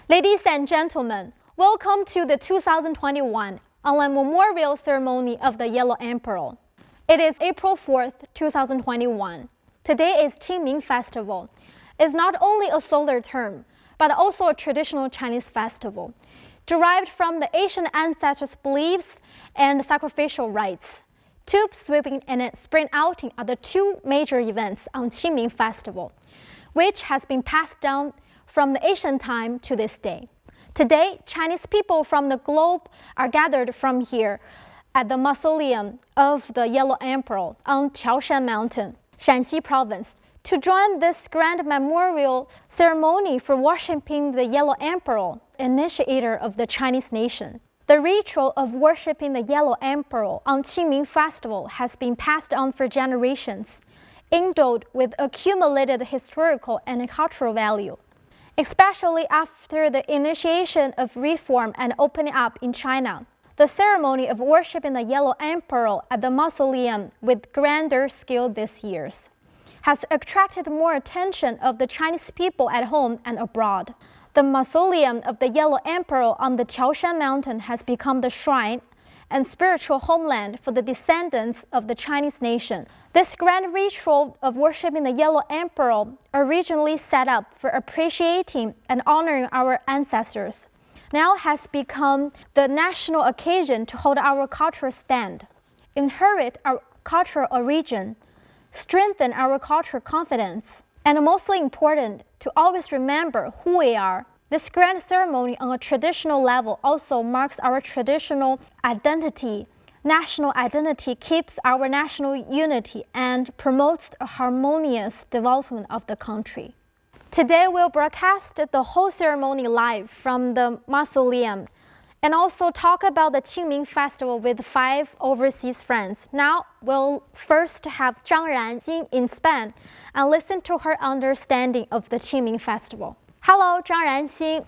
Ladies and gentlemen, welcome to the 2021 Online Memorial Ceremony of the Yellow Emperor. It is April 4th, 2021. Today is Qingming Festival. It's not only a solar term, but also a traditional Chinese festival, derived from the ancient ancestors' beliefs and sacrificial rites. Tube sweeping and spring outing are the two major events on Qingming Festival, which has been passed down from the ancient time to this day. Today, Chinese people from the globe are gathered from here at the mausoleum of the Yellow Emperor on Qiaoshan Mountain, Shanxi Province, to join this grand memorial ceremony for worshipping the Yellow Emperor, initiator of the Chinese nation. The ritual of worshipping the Yellow Emperor on Qingming Festival has been passed on for generations, endowed with accumulated historical and cultural value. Especially after the initiation of reform and opening up in China, the ceremony of worshipping the Yellow Emperor at the mausoleum with grander scale this year has attracted more attention of the Chinese people at home and abroad. The mausoleum of the Yellow Emperor on the Qiaoshan Mountain has become the shrine and spiritual homeland for the descendants of the Chinese nation. This grand ritual of worshipping the Yellow Emperor, originally set up for appreciating and honoring our ancestors, now has become the national occasion to hold our cultural stand, inherit our cultural origin, strengthen our cultural confidence, and mostly important, to always remember who we are. This grand ceremony on a traditional level also marks our traditional identity. National identity keeps our national unity and promotes a harmonious development of the country. Today we'll broadcast the whole ceremony live from the mausoleum and also talk about the Qingming Festival with 5 overseas friends. Now we'll first have Zhang Ranjing in Spain and listen to her understanding of the Qingming Festival. Hello, Zhang Ranjing.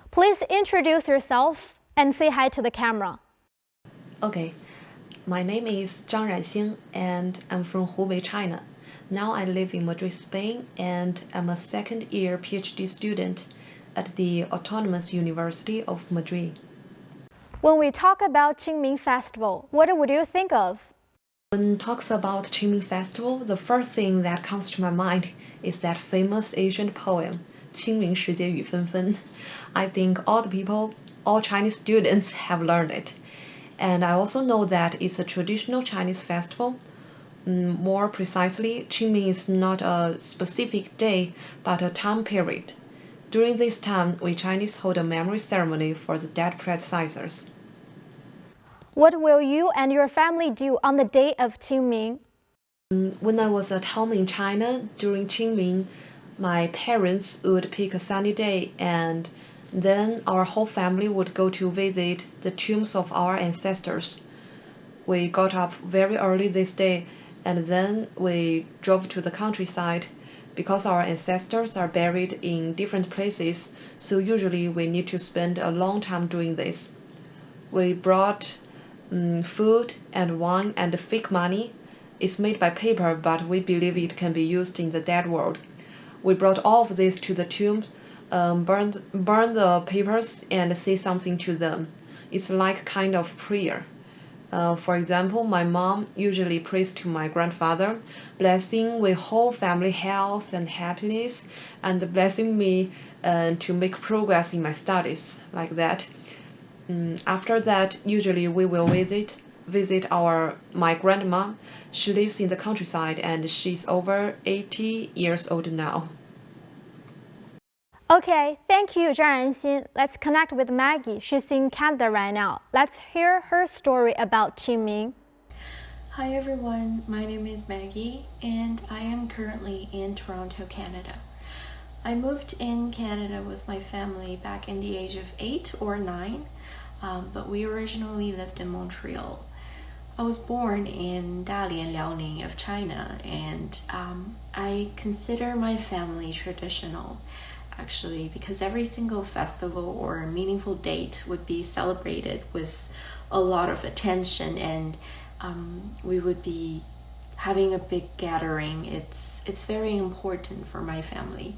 Please introduce yourself and say hi to the camera. Okay, my name is Zhang Ranxing and I'm from Hubei, China. Now I live in Madrid, Spain, and I'm a second-year PhD student at the Autonomous University of Madrid. When we talk about Qingming Festival, what would you think of? When talks about Qingming Festival, the first thing that comes to my mind is that famous ancient poem, 清明时节雨纷纷. I think all Chinese students have learned it. And I also know that it's a traditional Chinese festival. More precisely, Qingming is not a specific day, but a time period. During this time, we Chinese hold a memory ceremony for the dead predecessors. What will you and your family do on the day of Qingming? When I was at home in China during Qingming, my parents would pick a sunny day, and then our whole family would go to visit the tombs of our ancestors. We got up very early this day, and then we drove to the countryside. Because our ancestors are buried in different places, so usually we need to spend a long time doing this. We brought food and wine and fake money. It's made by paper, but we believe it can be used in the dead world. We brought all of this to the tombs, burn the papers and say something to them. It's like kind of prayer. For example, my mom usually prays to my grandfather, blessing with whole family health and happiness, and blessing me to make progress in my studies, like that. After that, usually we will visit my grandma. She lives in the countryside and she's over 80 years old now. Okay, thank you, Zhang Ranxin. Let's connect with Maggie. She's in Canada right now. Let's hear her story about Qingming. Hi everyone, my name is Maggie and I am currently in Toronto, Canada. I moved in Canada with my family back in the age of 8 or 9, but we originally lived in Montreal. I was born in Dalian, Liaoning of China, and I consider my family traditional, actually, because every single festival or meaningful date would be celebrated with a lot of attention, and we would be having a big gathering. It's very important for my family.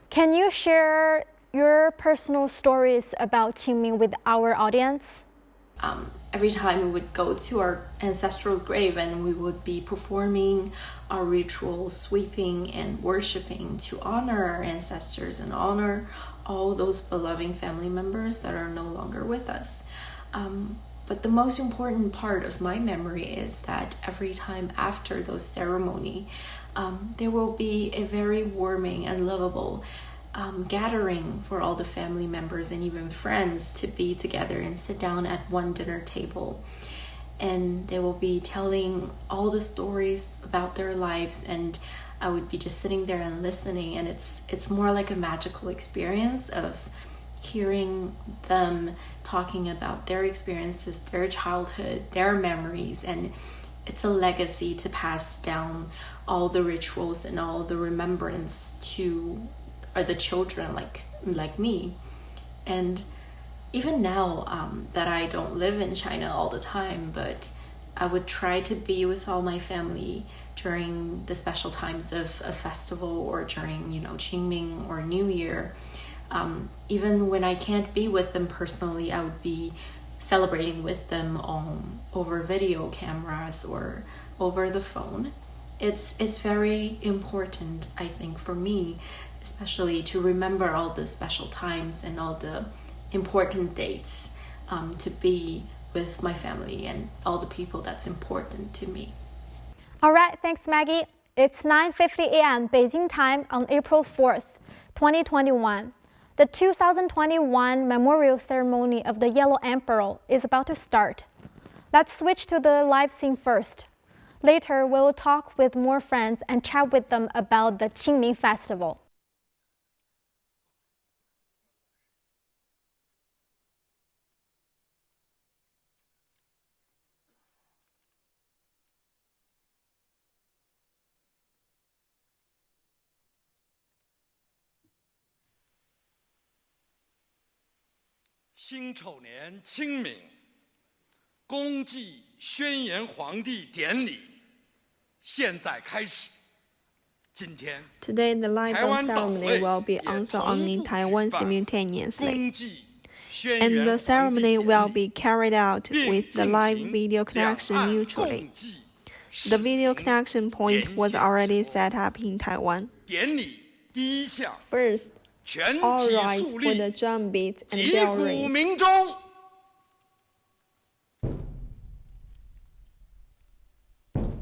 Can you share your personal stories about Qingming with our audience? Every time we would go to our ancestral grave and we would be performing our rituals, sweeping and worshiping to honor our ancestors and honor all those beloved family members that are no longer with us. But the most important part of my memory is that every time after those ceremony, there will be a very warming and lovable gathering for all the family members and even friends to be together and sit down at one dinner table. And they will be telling all the stories about their lives, and I would be just sitting there and listening, and it's more like a magical experience of hearing them talking about their experiences, their childhood, their memories, and it's a legacy to pass down all the rituals and all the remembrance to the children like me. And even now that I don't live in China all the time, but I would try to be with all my family during the special times of a festival or during, Qingming or New Year. Even when I can't be with them personally, I would be celebrating with them over video cameras or over the phone. It's very important, I think, for me, especially to remember all the special times and all the important dates, to be with my family and all the people that's important to me. All right, thanks, Maggie. It's 9:50 a.m. Beijing time on April 4th, 2021. The 2021 memorial ceremony of the Yellow Emperor is about to start. Let's switch to the live scene first. Later, we will talk with more friends and chat with them about the Qingming festival. Xing 丑年清明，公祭宣言皇帝典礼现在开始。今天 Today, the live ceremony will be also on in Taiwan 公 simultaneously, 祭宣 and 言 the 皇帝 ceremony 典 will 礼 be carried out 并 with the 进 live 行 video 两 connection 岸 neutrally. 共祭 The video 视频 connection point was already set up in Taiwan. 典礼第一项， First, 全 all 体 rise 肃 for the 立， drum beats and 击 bell 鼓 rings. 鸣钟。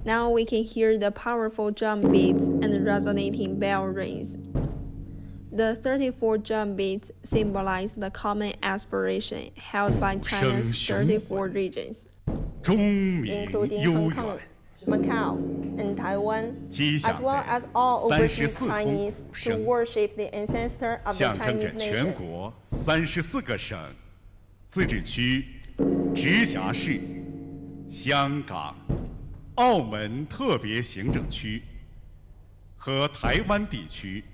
Now we can hear the powerful drum beats and resonating bell rings. The 34 drum beats symbolize the common aspiration held by China's 34 regions, 钟鸣 including 悠 Hong 远 Kong,。Macau, and Taiwan, 吉祥 as well 的 as all 34 overseas 铜 Chinese 鼓 to 声， worship the ancestor of the 象征着 Chinese 全 nation. 国34个省、自治区、直辖市、香港、澳门特别行政区和台湾地区，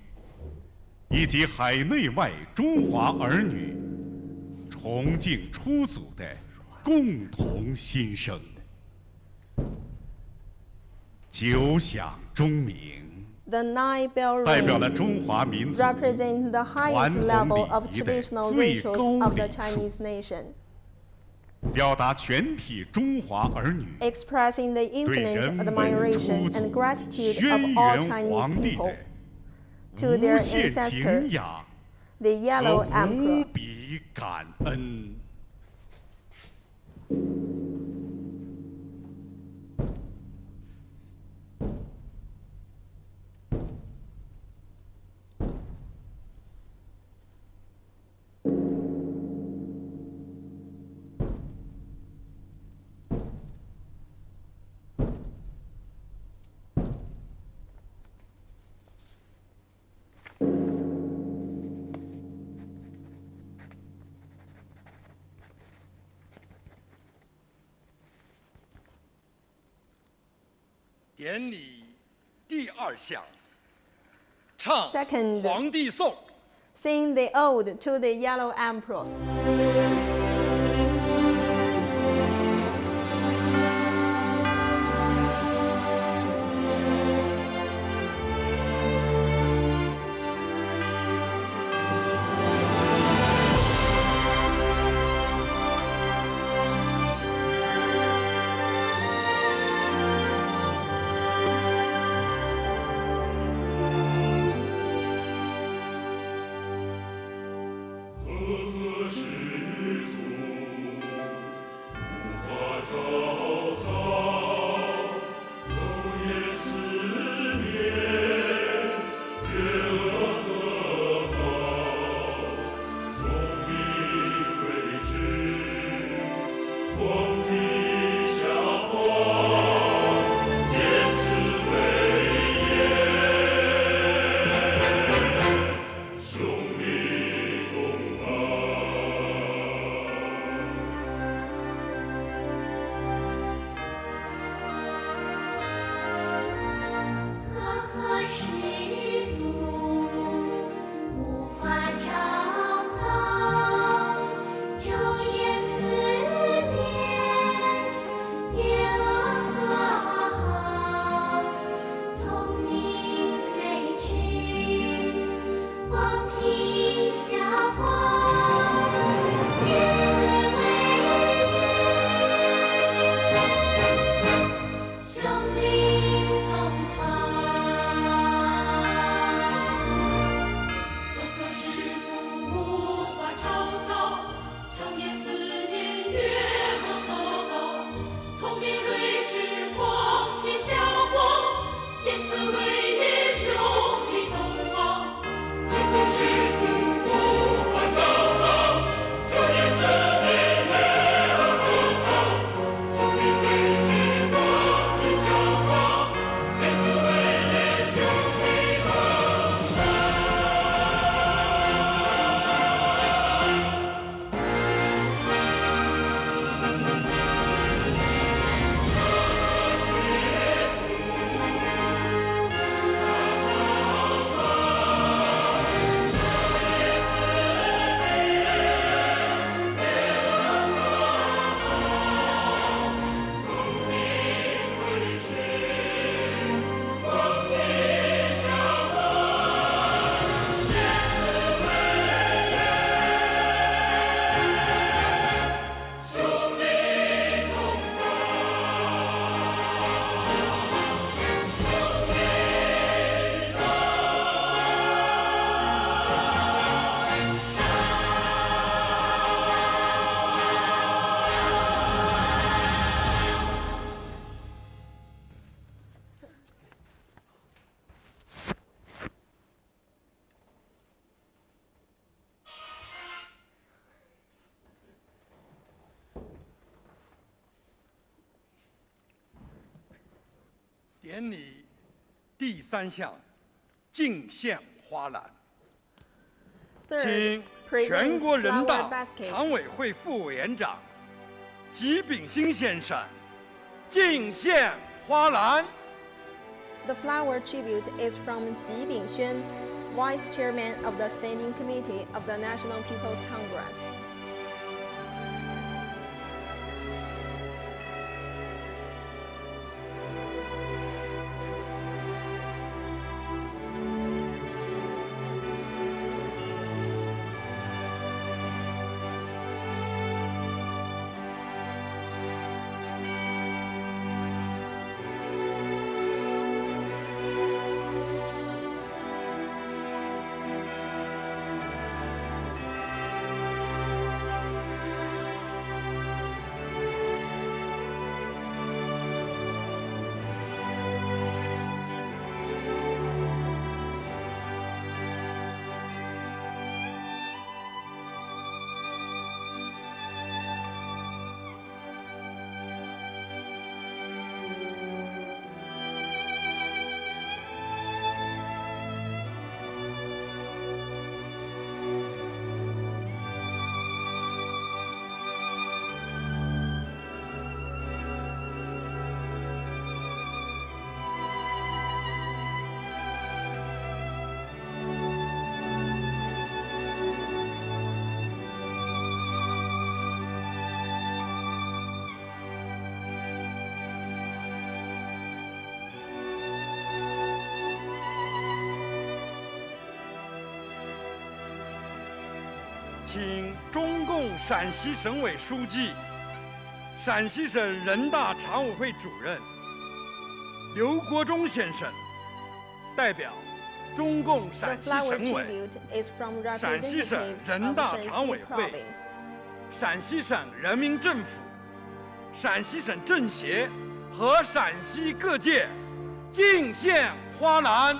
以及海内外中华儿女崇敬初祖的共同心声。九响钟鸣， The 9 bell 代表了 rings 中华民族 represent the highest 传统 level of 礼仪的 traditional 最 rituals 高 of the 礼数， Chinese nation, 表达全体中华儿女 expressing the 对 infinite 人们 admiration 出 and 祖 gratitude 轩 of all 辕 Chinese 皇帝 people 的 to 无 their 限 ancestor, 敬仰 the 和 Yellow 无 Emperor. 比感恩。典礼第二项，唱 Second. 皇帝颂。 Sing the ode to the Yellow Emperor. 典礼第3项，敬献花篮， Third, 请 present 全国人 flower 大 basket. 常委会副委员长吉炳新先生敬献花篮。 The flower tribute is from Ji Bingxuan, Vice Chairman of the Standing Committee of the National People's Congress. 请中共陕西省委书记、陕西省人大常委会主任刘国中先生代表中共 The 陕西 flower 省委、 tribute is from 陕西省 representatives 人 of 大常委 Shanxi 会、 Province. 陕西省人民政府、陕西省政协和陕西各界敬献花篮。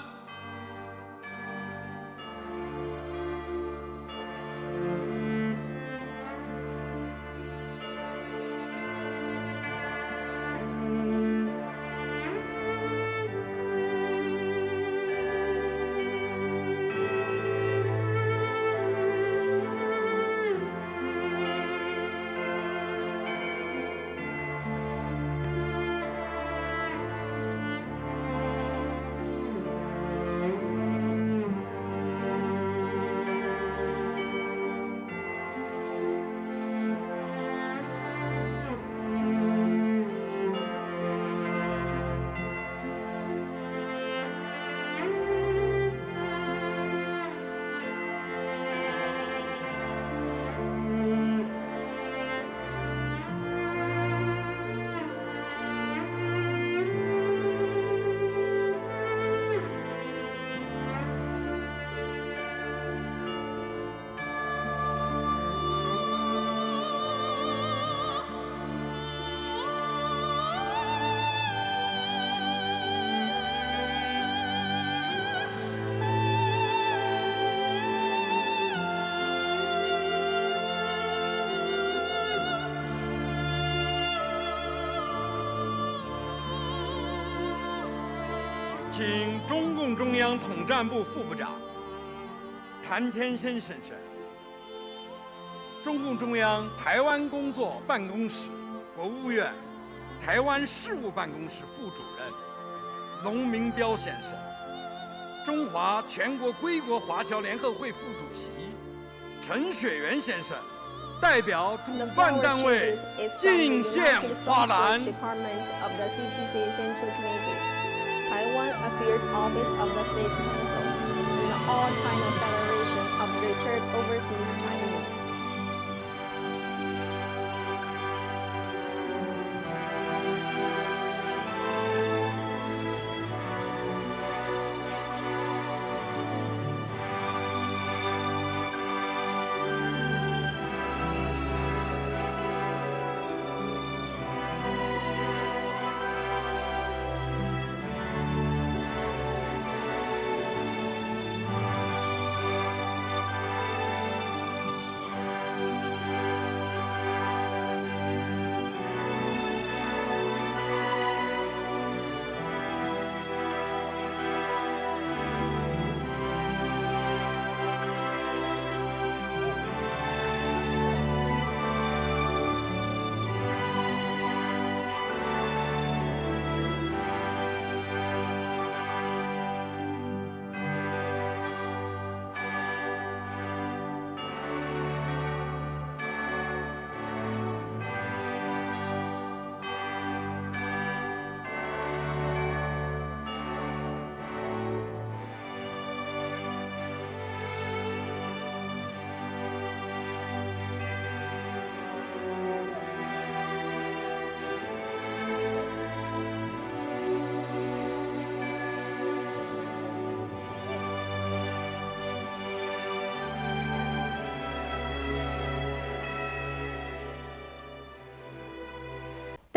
请中共中央统战部副部长谭天先先生、中共中央台湾工作办公室国务院台湾事务办公室副主任龙明彪先生、中华全国归国华侨联合会副主席陈雪元先生代表主 The 办 flower 单位 tribute is from 敬 the 献 United 花 Front 篮。 Department of the CPC Central Committee, Taiwan Affairs Office of the State Council, and the All China Federation of Retired Overseas Chinese. 请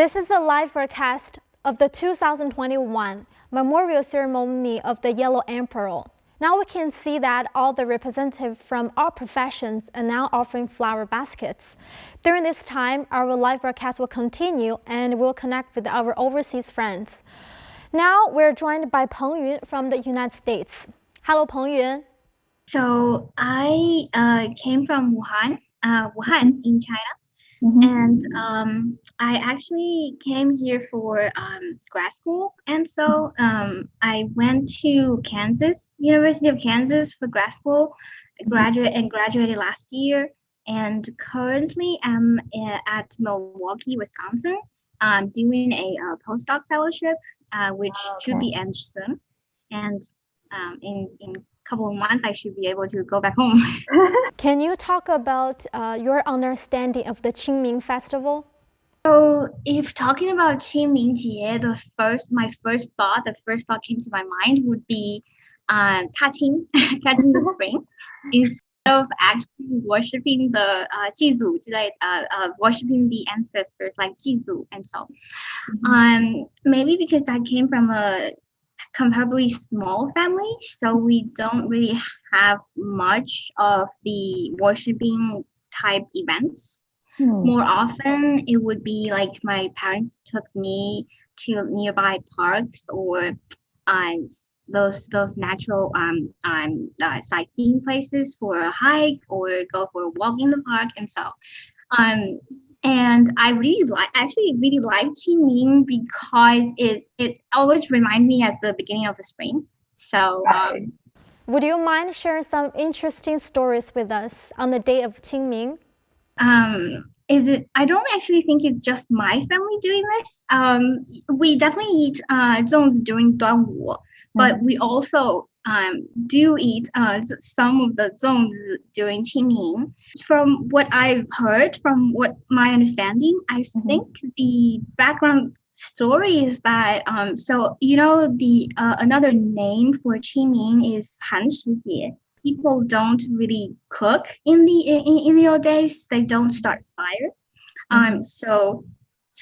This is the live broadcast of the 2021 Memorial Ceremony of the Yellow Emperor. Now we can see that all the representatives from all professions are now offering flower baskets. During this time, our live broadcast will continue and we'll connect with our overseas friends. Now we're joined by Peng Yun from the United States. Hello, Peng Yun. So I came from Wuhan in China, and I actually came here for grad school, and so I went to University of Kansas for grad school. I graduated last year, and currently I'm at Milwaukee, Wisconsin, doing a postdoc fellowship, which should be ended soon, and in couple of months, I should be able to go back home. Can you talk about your understanding of the Qingming festival? So, if talking about Qingming Jie, my first thought came to my mind would be catching the spring, instead of actually worshiping the 祭祖 worshiping the ancestors like 祭祖 and so. Maybe because I came from a comparably small family, so we don't really have much of the worshiping type events. More often it would be like my parents took me to nearby parks or those natural sightseeing places for a hike or go for a walk in the park, and so and I really like Qingming because it always reminds me as the beginning of the spring. So would you mind sharing some interesting stories with us on the day of Qingming? I don't actually think it's just my family doing this. We definitely eat zongzi during Duanwu, but we also do eat some of the zongzi during Qingming. From what I've heard, from what my understanding, I think the background story is that so the another name for Qingming is Han-Shijie. People don't really cook in the old days. They don't start fire. So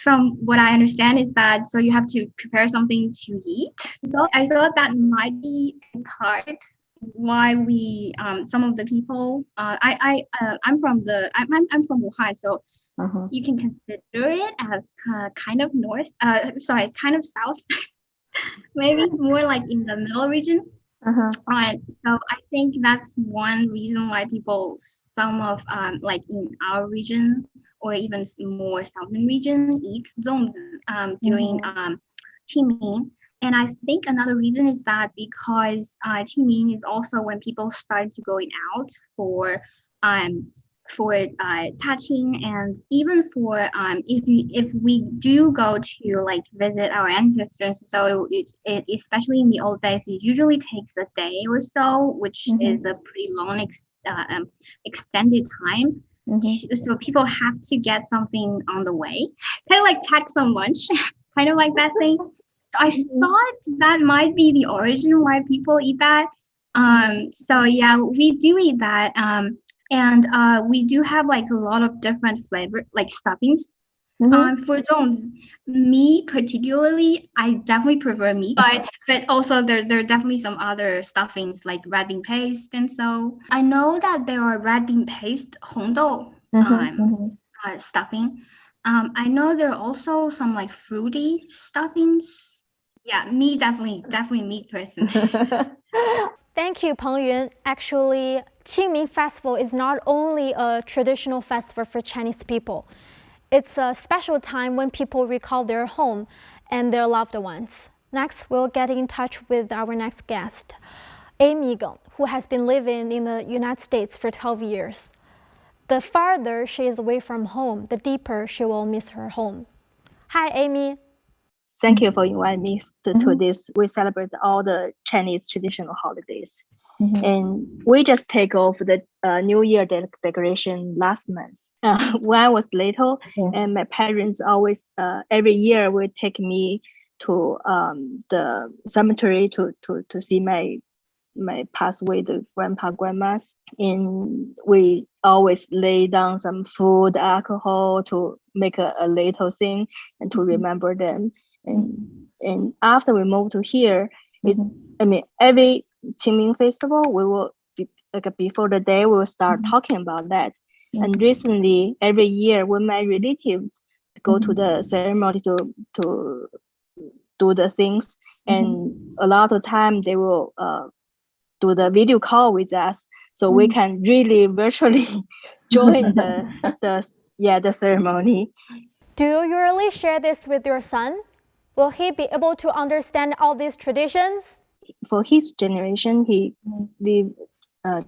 from what I understand is that so you have to prepare something to eat. So I thought that might be a part why we some of the people I'm from Wuhan, so you can consider it as kind of kind of south, maybe more like in the middle region. So I think that's one reason why people, some of like in our region or even more southern region, eat zongzi during Qingming. And I think another reason is that because Qingming is also when people start to going out for touching, and even for if we do go to like visit our ancestors, so it especially in the old days, it usually takes a day or so, which is a pretty long extended time. So people have to get something on the way, kind of like pack some lunch, kind of like that thing. So I thought that might be the origin why people eat that. So yeah, we do eat that. And we do have like a lot of different flavor, like stuffings. For those, me particularly, I definitely prefer meat, but also there are definitely some other stuffings like red bean paste, and so I know that there are red bean paste hongdou stuffing. I know there are also some like fruity stuffings. Yeah, me definitely meat person. Thank you, Peng Yun. Actually, Qingming Festival is not only a traditional festival for Chinese people. It's a special time when people recall their home and their loved ones. Next, we'll get in touch with our next guest, Amy Geng, who has been living in the United States for 12 years. The farther she is away from home, the deeper she will miss her home. Hi, Amy. Thank you for inviting me to this. We celebrate all the Chinese traditional holidays. And we just take off the New Year decoration last month. When I was little, and my parents always, every year would take me to the cemetery to see my passed away the grandpa, grandmas. And we always lay down some food, alcohol to make a little thing and to remember them. And after we moved to here, it's every Qingming festival we will be, like before the day we will start talking about that. And recently, every year when my relatives go to the ceremony to do the things, and a lot of time they will do the video call with us, so we can really virtually join the ceremony. Do you usually share this with your son? Will he be able to understand all these traditions? For his generation, he lived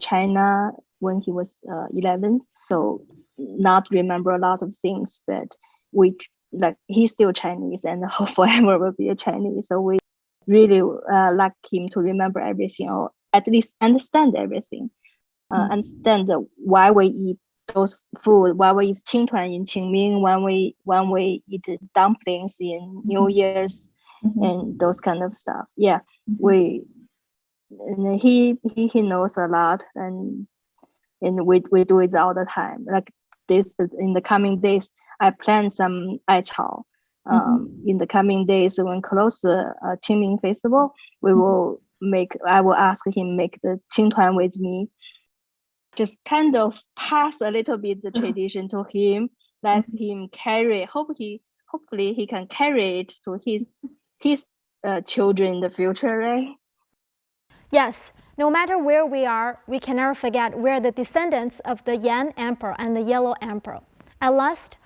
China when he was 11, so not remember a lot of things, but we like he's still Chinese and forever will be a Chinese, so we really like him to remember everything, or at least understand everything. Understand why we eat those food, why we eat qingtuan in Qingming, when we eat dumplings in New Year's, and those kind of stuff. Yeah, and he knows a lot, and we do it all the time. Like this in the coming days, I plan some 艾草. In the coming days, when close the Qingming festival, I will ask him make the qingtuan with me. Just kind of pass a little bit the tradition to him, let him carry. Hopefully he can carry it to his children in the future, right? Yes, no matter where we are, we can never forget we're the descendants of the Yan Emperor and the Yellow Emperor. At last,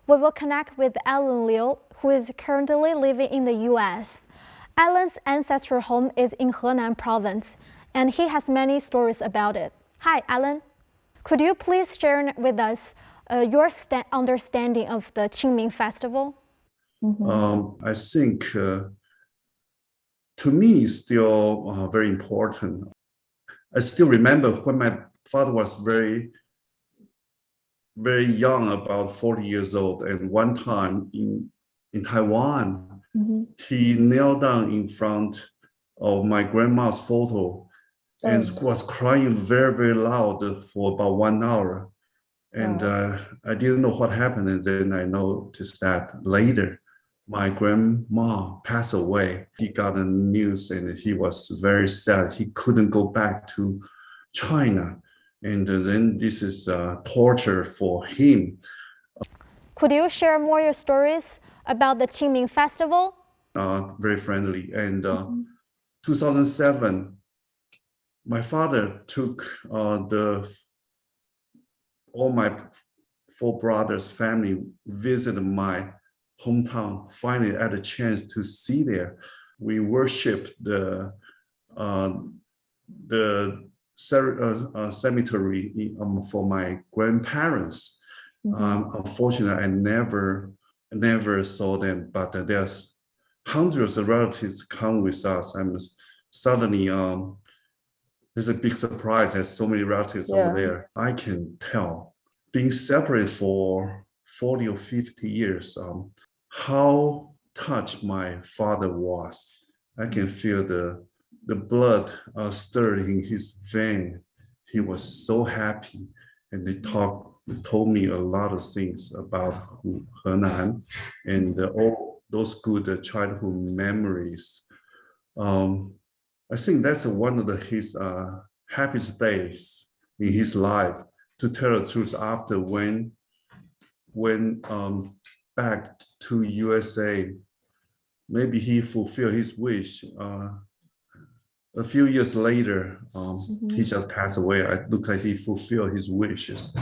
we will connect with Alan Liu, who is currently living in the U.S. Alan's ancestral home is in Henan province, and he has many stories about it. Hi, Alan. Could you please share with us your understanding of the Qingming festival? I think to me it's still very important. I still remember when my father was very, very young, about 40 years old, and one time in Taiwan, he knelt down in front of my grandma's photo and was crying very, very loud for about 1 hour. And I didn't know what happened. And then I noticed that later, my grandma passed away. He got the news and he was very sad. He couldn't go back to China. And then this is torture for him. Could you share more your stories about the Qingming festival? Very friendly. And 2007, my father took all my 4 brothers' family visited my hometown. Finally, I had a chance to see there. We worshipped the cemetery for my grandparents. Unfortunately, I never saw them, but there's hundreds of relatives come with us. And suddenly, there's a big surprise. There's so many relatives over there. I can tell, being separated for 40 or 50 years, how touched my father was. I can feel the blood stirred in his vein. He was so happy, and they told me a lot of things about Henan and all those good childhood memories. I think that's one of his happiest days in his life. To tell the truth, after when back to USA, maybe he fulfilled his wish. A few years later, he just passed away. It looks like he fulfilled his wishes.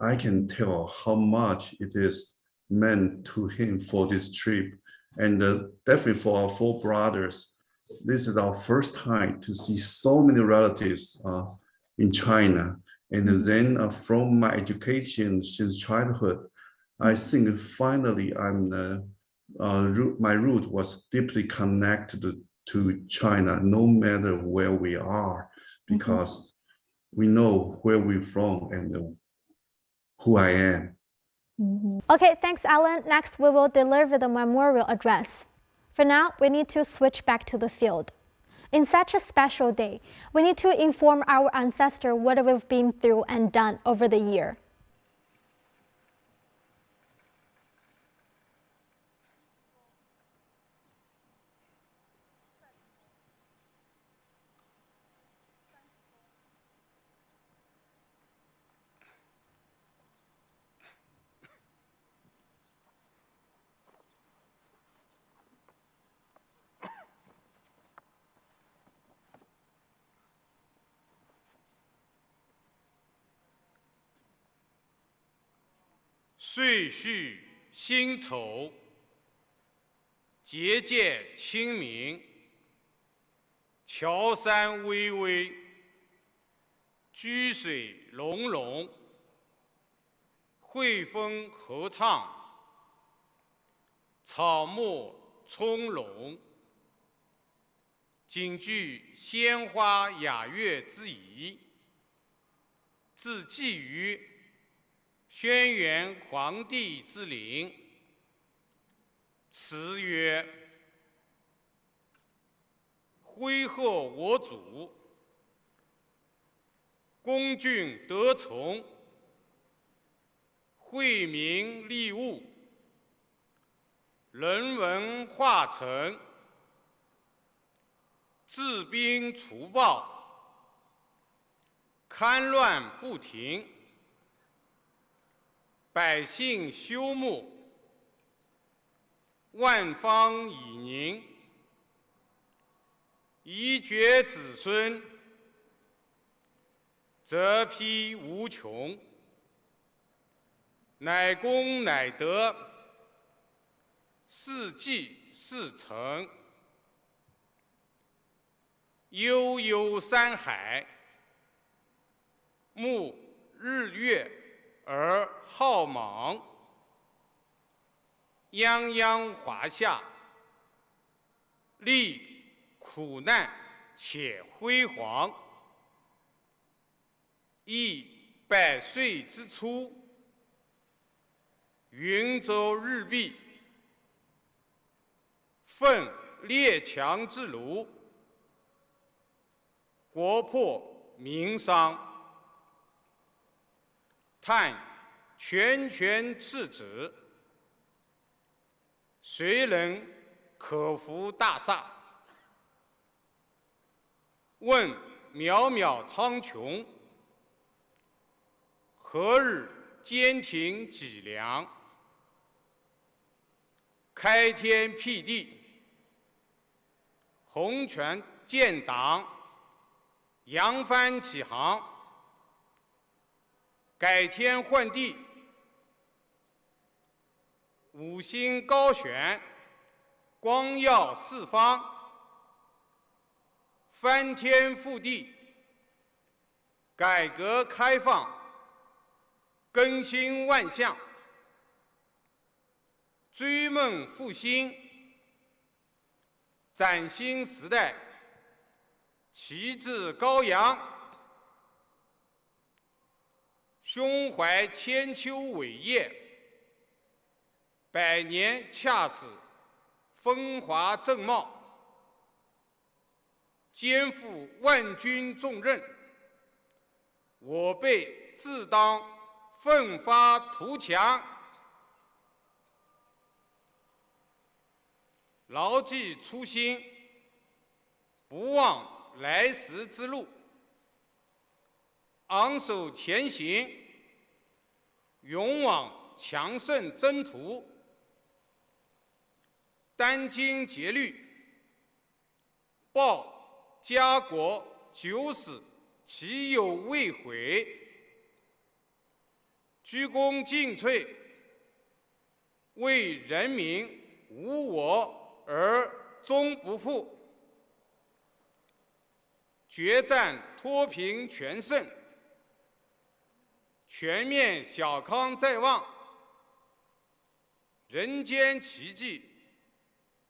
I can tell how much it is meant to him for this trip, and definitely for our 4 brothers. This is our first time to see so many relatives in China. And then from my education since childhood, I think finally my root was deeply connected to China, no matter where we are, because we know where we're from and who I am. Okay, thanks, Alan. Next, we will deliver the memorial address. For now, we need to switch back to the field. In such a special day, we need to inform our ancestors what we've been through and done over the year. 岁序辛丑，节节清明。桥山巍巍，居水隆隆。惠风和畅，草木葱茏。仅具鲜花雅乐之仪，自寄于轩辕黄帝之陵。词曰：徽贺我祖，恭俊得从。惠民利物，人文化成。治兵除暴，戡乱不停。百姓休沐，万方以宁。宜绝子孙，泽披无穷。乃公乃德，是继是成。悠悠山海，沐日月而浩莽。泱泱华夏，历苦难且辉煌。忆百岁之初，云州日毕。奋列强之虏，国破民伤。叹拳拳赤子，谁人可服大厦？问渺渺苍穹，何日兼庭脊梁？开天辟地，洪拳建党，扬帆起航。改天换地，五星高悬，光耀四方。翻天覆地，改革开放，更新万象。追梦复兴，崭新时代，旗帜高扬。胸怀千秋伟业，百年恰似风华正茂。肩负万军重任，我辈自当奋发图强。牢记初心，不忘来时之路。昂首前行，勇往强盛征途。殚精竭虑，报家国九死其有未悔。鞠躬尽瘁，为人民无我而终不负。决战脱贫全胜，全面小康在望。人间奇迹，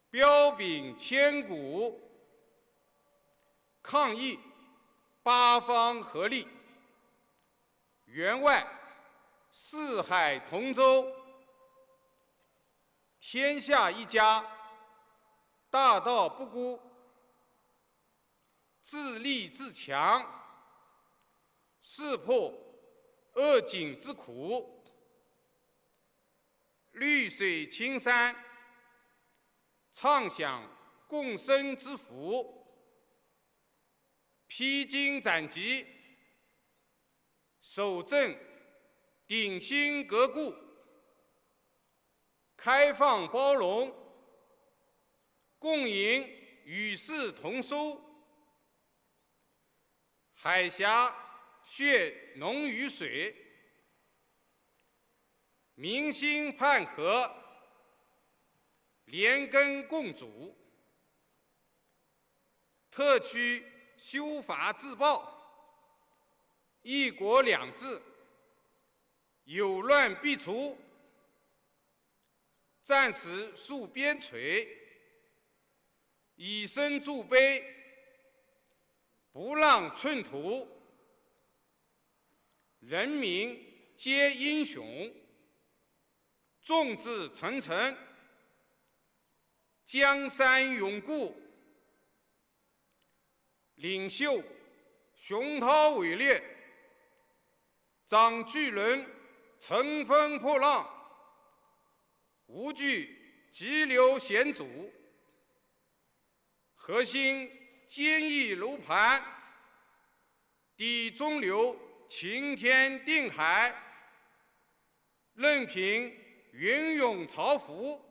彪炳千古。抗疫八方合力，援外四海同舟。天下一家，大道不孤。自立自强，识破扼颈之苦。绿水青山，畅享共生之福。披荆斩棘，守正鼎新革故。开放包容，共赢与世同收。海峡血浓于水，民心盼和，连根共主，特区修法治暴，一国两制，有乱必除，战时戍边陲，以身助卑，不让寸土，人民皆英雄，众志成城，江山永固，领袖雄韬伟略，掌巨轮，乘风破浪，无惧急流险阻，核心坚毅如磐，抵中流，擎天定海，任凭云涌潮浮。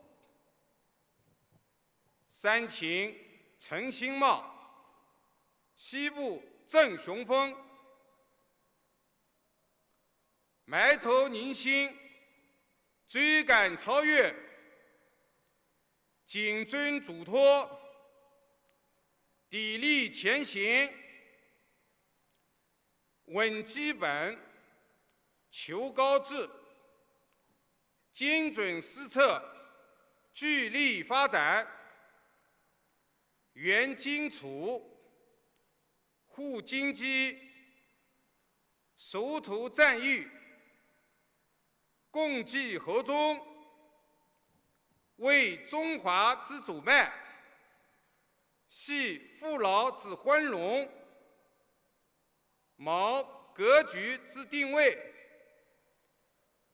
三秦成新貌，西部正雄风，埋头凝心，追赶超越，谨遵嘱托，砥砺前行，稳基本，求高质，精准施策，聚力发展，援荆楚，护京畿，守土战役，共济河中，为中华之主脉，系父老之欢荣，谋格局之定位，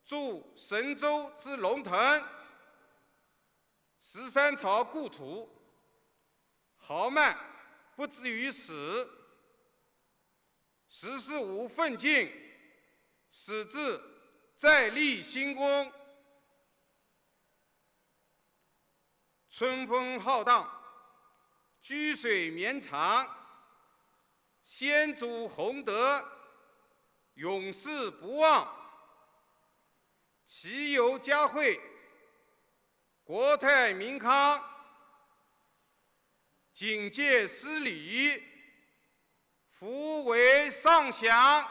筑神州之龙腾。13朝故土，豪迈不至于死，时事无奋进，使至再立新功。春风浩荡，居水绵长，先祖宏德，永世不忘。其有嘉惠，国泰民康，警戒失礼，福为上祥。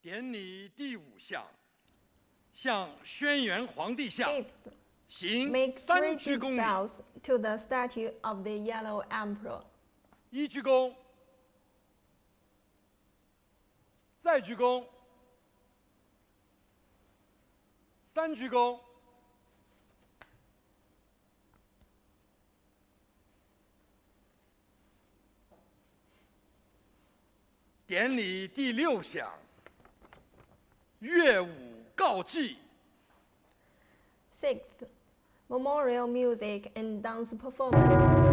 典礼第5项，向轩辕皇帝像 Fifth, 行 make 3 3鞠 deep 躬礼。 bows to the statue of the Yellow Emperor. 1鞠躬，再鞠躬，3鞠躬。典礼第6项，乐舞告祭。 Sixth, memorial music and dance performance.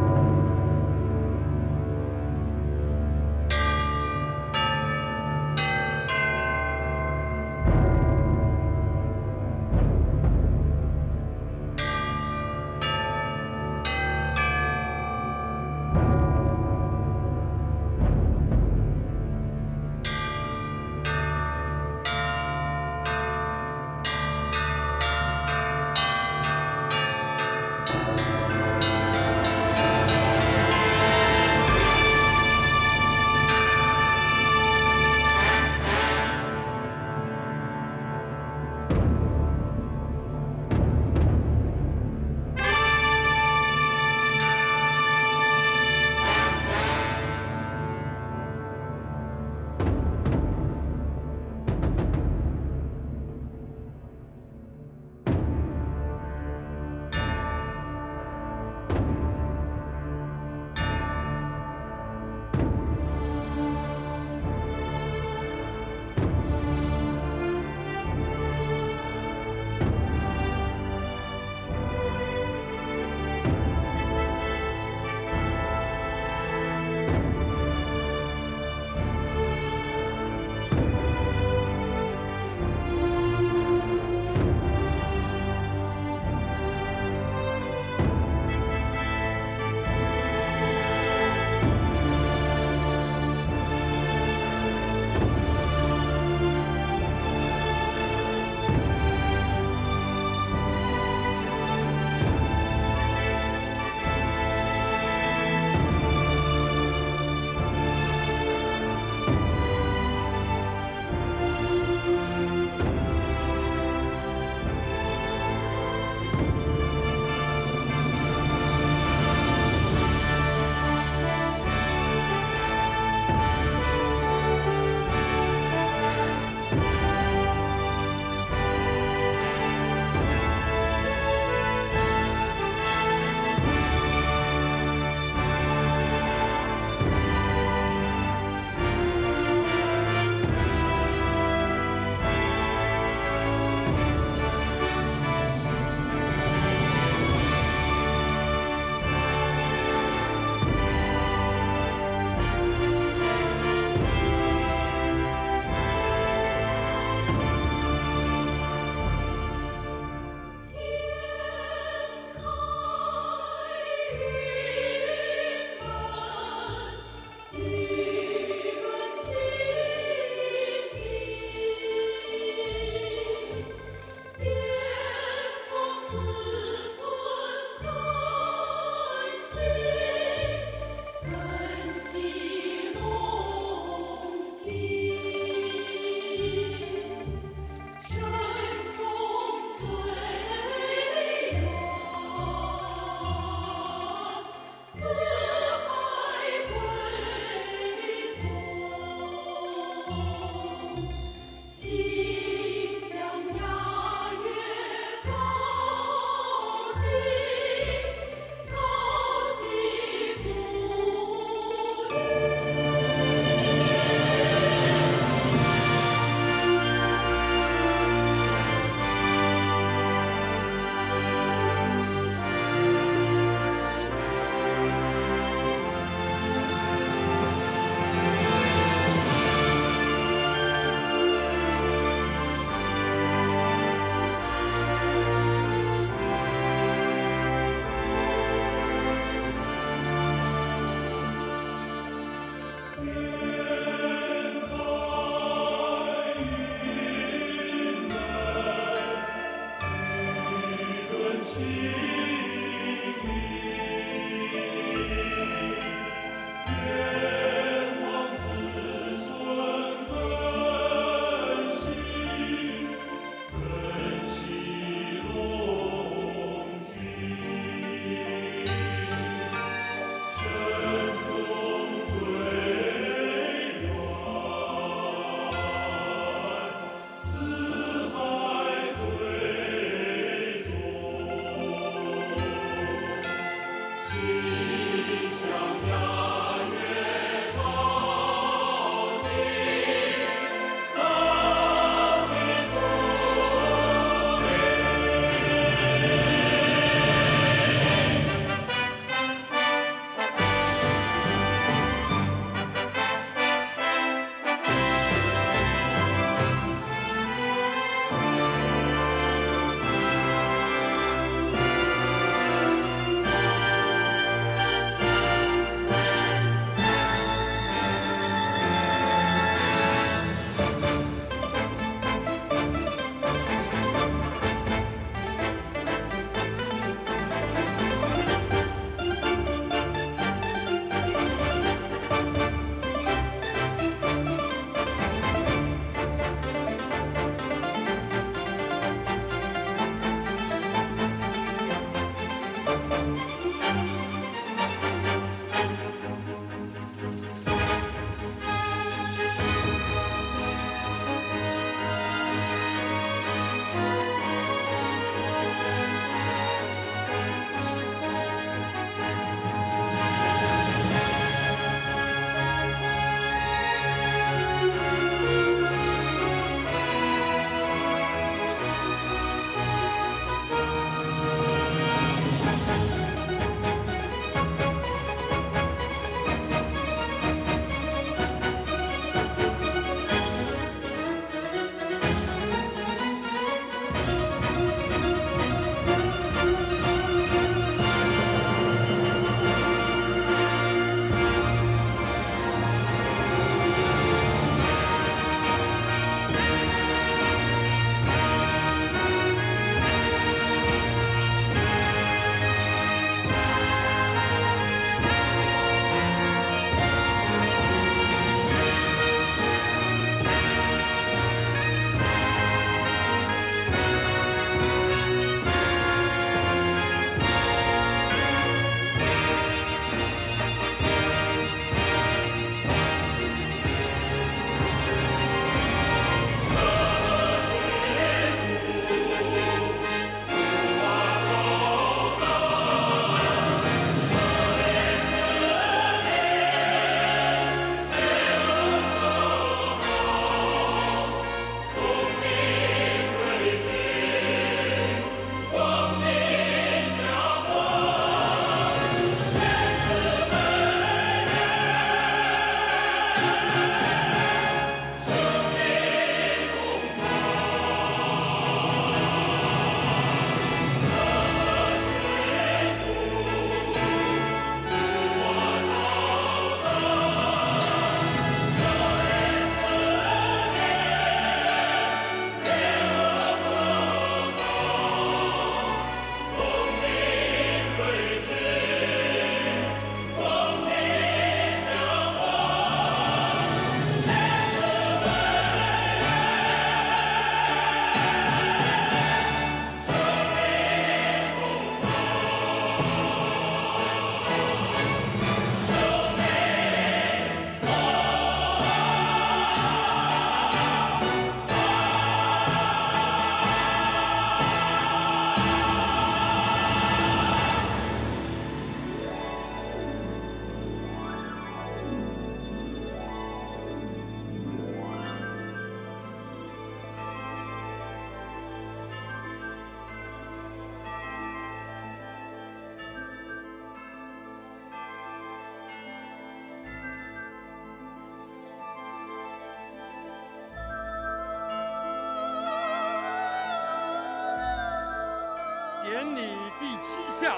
西下，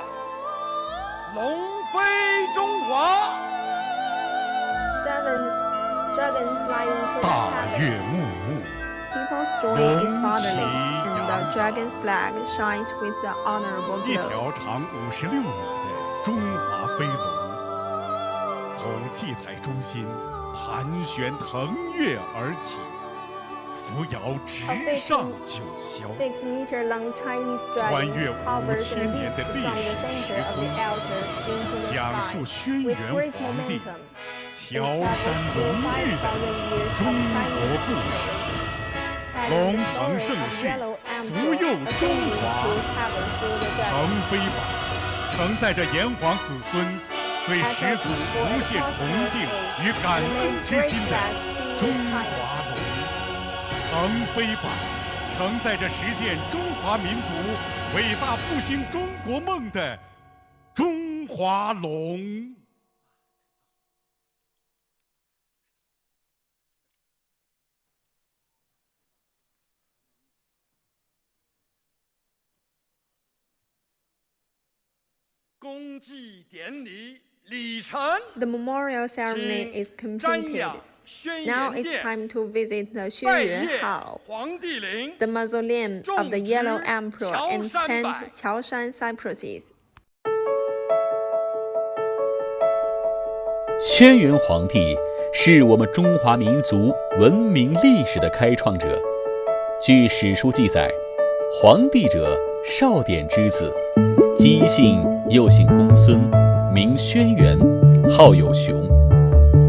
龙飞中华。Seventh, dragon flying to the 大悦 heaven. 穆穆， People's joy is 龙 borderless, 旗 and 扬 the dragon flag shines with the honorable 一 glow. 条长56米的中华飞龙，从祭台中心盘旋腾跃而起，扶摇直上九霄， 6-meter-long Chinese 穿 dragon 越hovers 5000 and 年的 leaps 历 from the 史 center 时 of the 空， altar into the 讲 sky 述轩 with 辕 great 皇帝 momentum. 乔山龙玉的 5,000 years 中 of 国 Chinese 故事。 telling 龙 the 腾 story 盛 of 世， yellow 福 emperor 佑中 ascending 华。 to heaven through the 腾 dragon. 飞吧，承载着炎黄子孙对始祖无限崇敬与感恩之心的中华龙。腾飞吧，承载着实现中华民族伟大复兴中国梦的中华龙。公祭典礼礼成， The memorial ceremony is 瞻 completed. 仰轩 Now 辕 it's 殿， time to visit the 轩拜辕谒 Hall, 皇帝陵， the mausoleum of the 种植 Yellow Emperor, and 乔山 plant 柏。 Qiaoshan cypresses. 轩辕皇帝是我们中华民族文明历史的开创者。据史书记载，皇帝者，少典之子，姬姓又姓公孙，名轩辕，号有熊。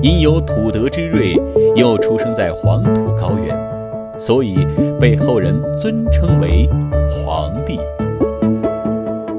因有土德之瑞，又出生在黄土高原，所以被后人尊称为皇帝。